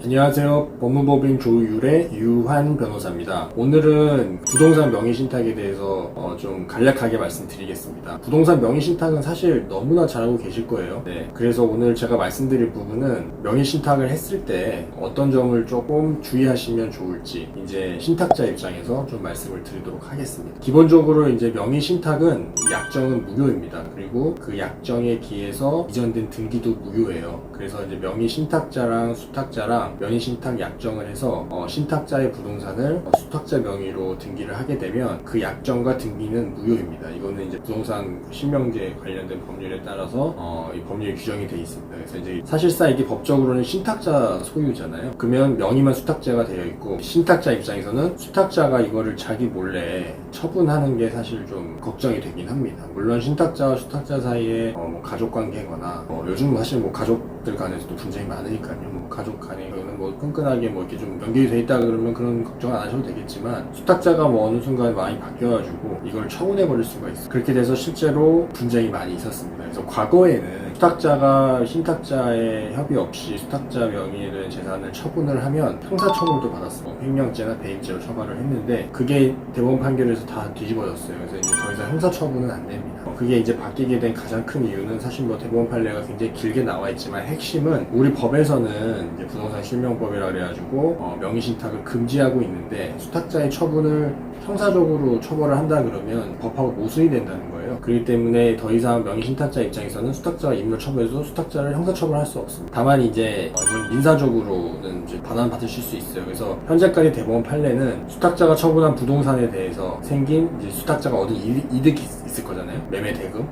안녕하세요. 법무법인 조율의 유한 변호사입니다. 오늘은 부동산 명의신탁에 대해서 좀 간략하게 말씀드리겠습니다. 부동산 명의신탁은 사실 너무나 잘 알고 계실 거예요. 그래서 오늘 제가 말씀드릴 부분은 명의신탁을 했을 때 어떤 점을 조금 주의하시면 좋을지 이제 신탁자 입장에서 좀 말씀을 드리도록 하겠습니다. 기본적으로 이제 명의신탁은 약정은 무효입니다. 그리고 그 약정에 기해서 이전된 등기도 무효예요. 그래서 이제 명의신탁자랑 수탁자랑 명의신탁 약정을 해서 신탁자의 부동산을 수탁자 명의로 등기를 하게 되면 그 약정과 등기는 무효입니다. 이거는 이제 부동산 실명제 관련된 법률에 따라서 이 법률에 규정이 되어 있습니다. 그래서 이제 사실상 이게 법적으로는 신탁자 소유잖아요. 그러면 명의만 수탁자가 되어 있고 신탁자 입장에서는 수탁자가 이거를 자기 몰래 처분하는 게 사실 좀 걱정이 되긴 합니다. 물론 신탁자와 수탁자 사이에 뭐 가족 관계거나 요즘 사실 뭐 가족들 간에서도 분쟁이 많으니까요. 뭐 가족 간에는 뭐 끈끈하게 뭐 이렇게 좀 연결이 돼 있다 그러면 그런 걱정 안 하셔도 되겠지만 수탁자가 뭐 어느 순간 많이 바뀌어가지고 이걸 처분해 버릴 수가 있어요. 그렇게 돼서 실제로 분쟁이 많이 있었습니다. 그래서 과거에는 수탁자가 신탁자의 협의 없이 수탁자 명의에 대한 재산을 처분을 하면 형사처벌도 받았어요. 횡령죄나 배임죄로 처벌을 했는데 그게 대법원 판결에서 다 뒤집어졌어요. 그래서 이제 더 이상 형사처분은 안 됩니다. 그게 이제 바뀌게 된 가장 큰 이유는 사실 뭐 대법원 판례가 굉장히 길게 나와 있지만 핵심은 우리 법에서는 이제 부동산 실명법이라 그래가지고 명의신탁을 금지하고 있는데 수탁자의 처분을 형사적으로 처벌을 한다 그러면 법하고 모순이 된다는 거예요. 그렇기 때문에 더 이상 명의신탁자 입장에서는 수탁자가 인멸 처벌해도 수탁자를 형사처벌할 수 없습니다. 다만 이제 이건 민사적으로는 이제 반환받으실 수 있어요. 그래서 현재까지 대법원 판례는 수탁자가 처분한 부동산에 대해서 생긴 이제 수탁자가 얻은 이득이 있을 거잖아요. 매매 대금.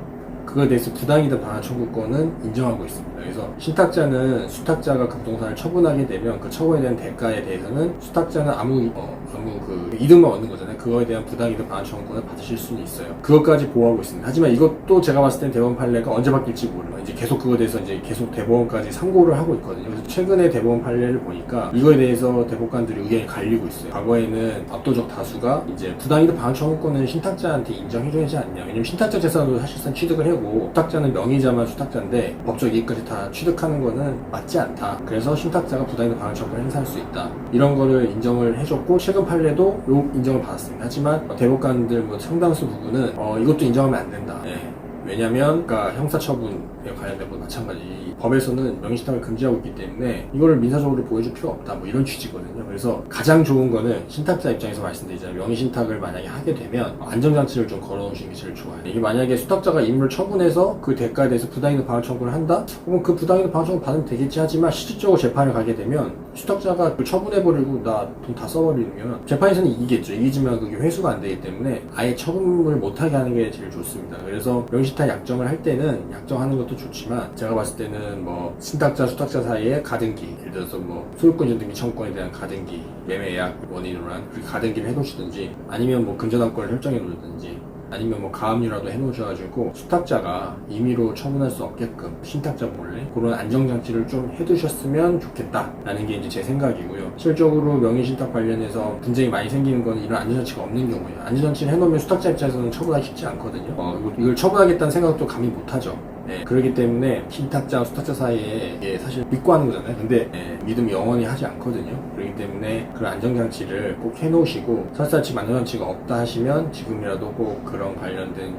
그거에 대해서 부당이득 반환 청구권은 인정하고 있습니다. 그래서 신탁자는 수탁자가 그 부동산을 처분하게 되면 그 처분에 대한 대가에 대해서는 수탁자는 아무 그 이득만 얻는 거잖아요. 그거에 대한 부당이득 반환 청구권을 받으실 수는 있어요. 그것까지 보호하고 있습니다. 하지만 이것도 제가 봤을 땐 대법원 판례가 언제 바뀔지 몰라요. 이제 계속 그거에 대해서 이제 계속 대법원까지 상고를 하고 있거든요. 그래서 최근에 대법원 판례를 보니까 이거에 대해서 대법관들이 의견이 갈리고 있어요. 과거에는 압도적 다수가 이제 부당이득 반환 청구권은 신탁자한테 인정해줘야지 않냐. 왜냐면 신탁자 재산으로 사실상 취득을 하고 수탁자는 명의자만 수탁자인데 법적 이익까지 다 취득하는 거는 맞지 않다. 그래서 신탁자가 부당이득 반환 청구권을 행사할 수 있다. 이런 거를 인정을 해줬고 최근 판례도 요 인정을 받았습니다. 하지만 대법관들 뭐 상당수 부분은 이것도 인정하면 안 된다. 왜냐면 그러니까 형사처분에 관련된 건 마찬가지 법에서는 명의신탁을 금지하고 있기 때문에 이거를 민사적으로 보여줄 필요 없다 뭐 이런 취지거든요. 그래서 가장 좋은 거는 신탁자 입장에서 말씀드리자면 명의신탁을 만약에 하게 되면 안정장치를 좀 걸어놓으시는 게 제일 좋아요. 이게 만약에 수탁자가 인물 처분해서 그 대가에 대해서 부당이득 반환 청구를 한다? 그럼 그 부당이득 반환 청구 받으면 되겠지. 하지만 실질적으로 재판을 가게 되면 수탁자가 그걸 처분해버리고 나 돈 다 써버리면 재판에서는 이기겠죠. 이기지만 그게 회수가 안 되기 때문에 아예 처분을 못하게 하는 게 제일 좋습니다. 그래서 명의신탁 약정을 할 때는 약정하는 것도 좋지만 제가 봤을 때는 뭐 신탁자 수탁자 사이에 가등기, 예를 들어서 뭐 소유권 이전 등기 청구권에 대한 가등기, 매매 예약 원인으로 한 그 가등기를 해놓으시든지 아니면 뭐 금전환권을 설정해 놓든지 아니면 뭐 가압류라도 해놓으셔가지고 수탁자가 임의로 처분할 수 없게끔 신탁자 몰래 그런 안정장치를 좀 해두셨으면 좋겠다라는 게 이제 제 생각이고요. 실적으로 명의신탁 관련해서 분쟁이 많이 생기는 건 이런 안전장치가 없는 경우예요. 안전장치를 해놓으면 수탁자 입장에서는 처분하기 쉽지 않거든요. 이걸 처분하겠다는 생각도 감히 못하죠. 그렇기 때문에 신탁자와 수탁자 사이에 이게 사실 믿고 하는 거잖아요. 근데 믿음이 영원히 하지 않거든요. 그렇기 때문에 그런 안정장치를 꼭 해놓으시고 설사 지금 안정장치가 없다 하시면 지금이라도 꼭 그런 관련된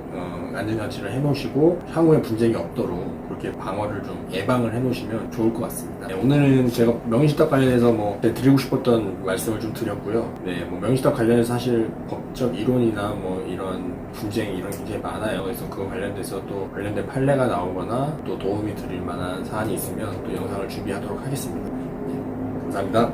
안전장치를 해놓으시고 향후에 분쟁이 없도록 그렇게 방어를 좀 예방을 해놓으시면 좋을 것 같습니다. 오늘은 제가 명의신탁 관련해서 뭐 드리고 싶었던 말씀을 좀 드렸고요. 뭐 명의신탁 관련해서 사실 법적 이론이나 뭐 이런 분쟁 이런 게 굉장히 많아요. 그래서 그거 관련돼서 또 관련된 판례가 나오거나 또 도움이 드릴 만한 사안이 있으면 또 영상을 준비하도록 하겠습니다. 감사합니다.